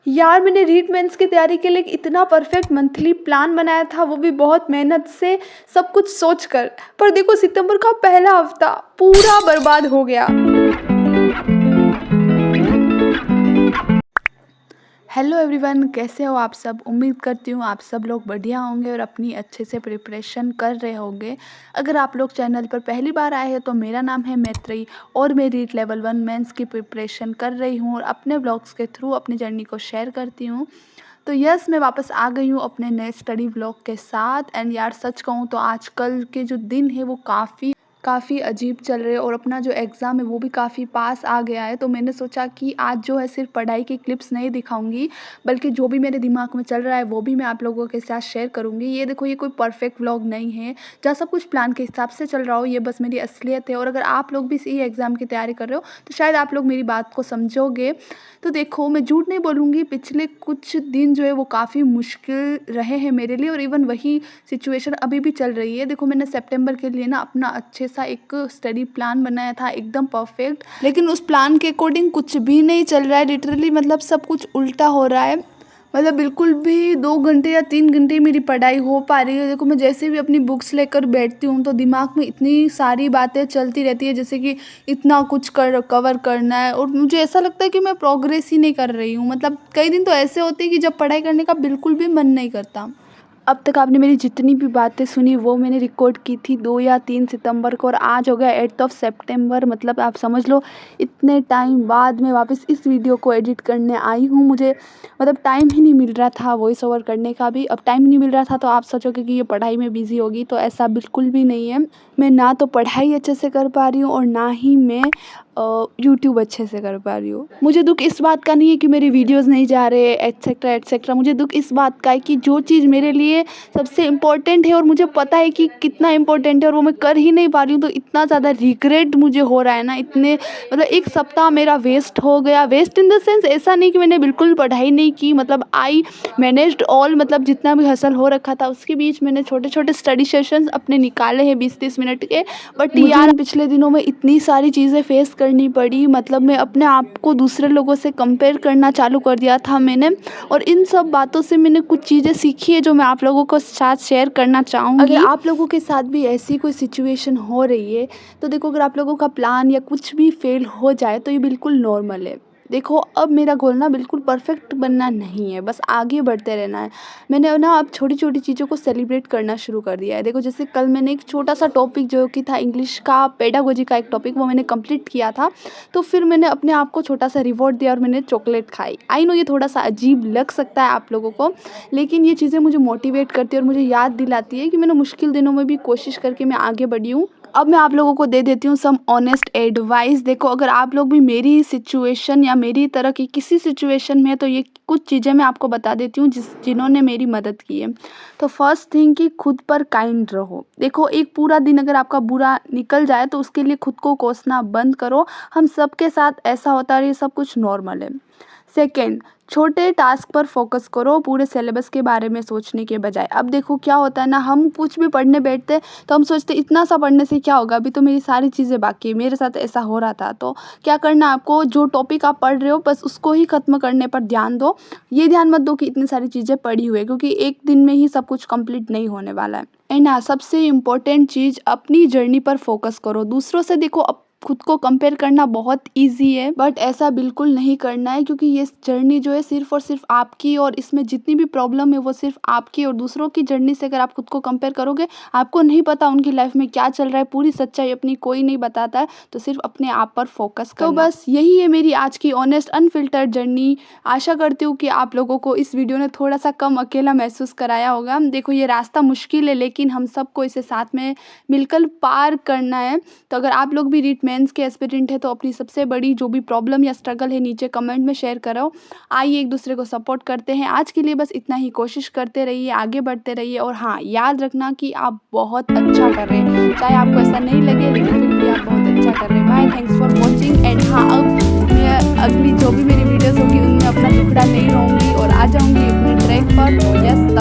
यार मैंने रीट मेंस की तैयारी के लिए इतना परफेक्ट मंथली प्लान बनाया था, वो भी बहुत मेहनत से सब कुछ सोच कर। पर देखो सितंबर का पहला हफ्ता पूरा बर्बाद हो गया। हेलो एवरीवन, कैसे हो आप सब। उम्मीद करती हूँ आप सब लोग बढ़िया होंगे और अपनी अच्छे से प्रिपरेशन कर रहे होंगे। अगर आप लोग चैनल पर पहली बार आए हैं तो मेरा नाम है मैत्री और मैं रीट लेवल 1 मेंस की प्रिपरेशन कर रही हूँ और अपने व्लॉग्स के थ्रू अपनी जर्नी को शेयर करती हूँ। तो यस, मैं वापस आ गई हूँ अपने नए स्टडी व्लॉग के साथ। एंड यार सच कहूँ तो आजकल के जो दिन है वो काफ़ी अजीब चल रहे हैं और अपना जो एग्ज़ाम है वो भी काफ़ी पास आ गया है। तो मैंने सोचा कि आज जो है सिर्फ पढ़ाई की क्लिप्स नहीं दिखाऊंगी, बल्कि जो भी मेरे दिमाग में चल रहा है वो भी मैं आप लोगों के साथ शेयर करूंगी। ये देखो, ये कोई परफेक्ट व्लॉग नहीं है जहाँ सब कुछ प्लान के हिसाब से चल रहा हो, ये बस मेरी असलियत है। और अगर आप लोग भी इसी एग्ज़ाम की तैयारी कर रहे हो तो शायद आप लोग मेरी बात को समझोगे। तो देखो, मैं झूठ नहीं बोलूँगी, पिछले कुछ दिन जो है वो काफ़ी मुश्किल रहे हैं मेरे लिए और इवन वही सिचुएशन अभी भी चल रही है। देखो, मैंने सितंबर के लिए ना अपना अच्छे सा एक स्टडी प्लान बनाया था, एकदम परफेक्ट, लेकिन उस प्लान के अकॉर्डिंग कुछ भी नहीं चल रहा है। लिटरली मतलब सब कुछ उल्टा हो रहा है। मतलब बिल्कुल भी 2 घंटे या 3 घंटे मेरी पढ़ाई हो पा रही है। देखो, मैं जैसे भी अपनी बुक्स लेकर बैठती हूँ तो दिमाग में इतनी सारी बातें चलती रहती है, जैसे कि इतना कुछ कवर करना है और मुझे ऐसा लगता है कि मैं प्रोग्रेस ही नहीं कर रही हूँ। मतलब कई दिन तो ऐसे होते हैं कि जब पढ़ाई करने का बिल्कुल भी मन नहीं करता। अब तक आपने मेरी जितनी भी बातें सुनी वो मैंने रिकॉर्ड की थी 2 या 3 सितंबर को और आज हो गया 8 सितंबर। मतलब आप समझ लो, इतने टाइम बाद मैं वापस इस वीडियो को एडिट करने आई हूँ। मुझे मतलब टाइम ही नहीं मिल रहा था वॉइस ओवर करने का भी। अब टाइम नहीं मिल रहा था तो आप सोचोगे कि ये पढ़ाई में बिजी होगी, तो ऐसा बिल्कुल भी नहीं है। मैं ना तो पढ़ाई अच्छे से कर पा रही हूँ और ना ही मैं यूट्यूब अच्छे से कर पा रही हूँ। मुझे दुख इस बात का नहीं है कि मेरे वीडियोस नहीं जा रहे एट्सेट्रा एट्सेट्रा। मुझे दुख इस बात का है कि जो चीज़ मेरे लिए सबसे इम्पोर्टेंट है और मुझे पता है कि कितना इम्पोर्टेंट है और वो मैं कर ही नहीं पा रही हूँ, तो इतना ज़्यादा रिग्रेट मुझे हो रहा है ना। इतने मतलब 1 सप्ताह मेरा वेस्ट हो गया। वेस्ट इन द सेंस ऐसा नहीं कि मैंने बिल्कुल पढ़ाई नहीं की, मतलब आई मैनेज्ड ऑल, मतलब जितना भी हसल हो रखा था उसके बीच मैंने छोटे छोटे स्टडी सेशंस अपने निकाले हैं 20-30 मिनट के। बट यार पिछले दिनों में इतनी सारी चीज़ें फेस करनी पड़ी। मतलब मैं अपने आप को दूसरे लोगों से कंपेयर करना चालू कर दिया था मैंने, और इन सब बातों से मैंने कुछ चीज़ें सीखी है जो मैं आप लोगों को साथ शेयर करना चाहूँगी। अगर आप लोगों के साथ भी ऐसी कोई सिचुएशन हो रही है तो देखो, अगर आप लोगों का प्लान या कुछ भी फेल हो जाए तो ये बिल्कुल नॉर्मल है। देखो, अब मेरा गोल ना बिल्कुल परफेक्ट बनना नहीं है, बस आगे बढ़ते रहना है। मैंने ना अब छोटी छोटी चीज़ों को सेलिब्रेट करना शुरू कर दिया है। देखो, जैसे कल मैंने एक छोटा सा टॉपिक जो कि था इंग्लिश का पेडागोजी का एक टॉपिक, वो मैंने कंप्लीट किया था। तो फिर मैंने अपने आप को छोटा सा रिवॉर्ड दिया और मैंने चॉकलेट खाई। आई नो ये थोड़ा सा अजीब लग सकता है आप लोगों को, लेकिन ये चीज़ें मुझे मोटिवेट करती है और मुझे याद दिलाती है कि मैंने मुश्किल दिनों में भी कोशिश करके मैं आगे बढ़ी हूँ। अब मैं आप लोगों को दे देती हूँ सम ऑनेस्ट एडवाइस। देखो, अगर आप लोग भी मेरी सिचुएशन या मेरी तरह की किसी सिचुएशन में है तो ये कुछ चीज़ें मैं आपको बता देती हूँ जिन्होंने मेरी मदद की है। तो फर्स्ट थिंग कि खुद पर काइंड रहो। देखो, एक पूरा दिन अगर आपका बुरा निकल जाए तो उसके लिए खुद को कोसना बंद करो। हम सबके साथ ऐसा होता है, ये सब कुछ नॉर्मल है। सेकेंड, छोटे टास्क पर फोकस करो पूरे सिलेबस के बारे में सोचने के बजाय। अब देखो क्या होता है ना, हम कुछ भी पढ़ने बैठते हैं तो हम सोचते हैं इतना सा पढ़ने से क्या होगा, अभी तो मेरी सारी चीज़ें बाकी है। मेरे साथ ऐसा हो रहा था। तो क्या करना है आपको, जो टॉपिक आप पढ़ रहे हो बस उसको ही ख़त्म करने पर ध्यान दो। ये ध्यान मत दो कि इतनी सारी चीज़ें पढ़ी हुई है, क्योंकि एक दिन में ही सब कुछ कंप्लीट नहीं होने वाला है। एंड हाँ, सबसे इम्पोर्टेंट चीज़, अपनी जर्नी पर फोकस करो। दूसरों से देखो, खुद को कंपेयर करना बहुत इजी है, बट ऐसा बिल्कुल नहीं करना है, क्योंकि ये जर्नी जो है सिर्फ और सिर्फ आपकी, और इसमें जितनी भी प्रॉब्लम है वो सिर्फ आपकी। और दूसरों की जर्नी से अगर आप खुद को कंपेयर करोगे, आपको नहीं पता उनकी लाइफ में क्या चल रहा है, पूरी सच्चाई अपनी कोई नहीं बताता है। तो सिर्फ अपने आप पर फोकस करना। तो बस यही है मेरी आज की ऑनेस्ट अनफिल्टर्ड जर्नी। आशा करती हूँ कि आप लोगों को इस वीडियो ने थोड़ा सा कम अकेला महसूस कराया होगा। देखो, ये रास्ता मुश्किल है लेकिन हम सबको इसे साथ में मिलकर पार करना है। तो अगर आप लोग भी रीट मेंस के एस्पिरेंट है तो अपनी सबसे बड़ी जो भी प्रॉब्लम या स्ट्रगल है नीचे कमेंट में शेयर करो। आइए एक दूसरे को सपोर्ट करते हैं। आज के लिए बस इतना ही। कोशिश करते रहिए, आगे बढ़ते रहिए, और हाँ, याद रखना कि आप बहुत अच्छा कर रहे हैं। चाहे आपको ऐसा नहीं लगे लेकिन फिर भी आप बहुत अच्छा कर रहे हैं। Bye, thanks for watching. And हाँ, अब मैं अगली जो भी मेरी वीडियोस होगी उनमें अपना टुकड़ा नहीं रहूँगी और आ जाऊँगी अपने ट्रैक पर। तो यस।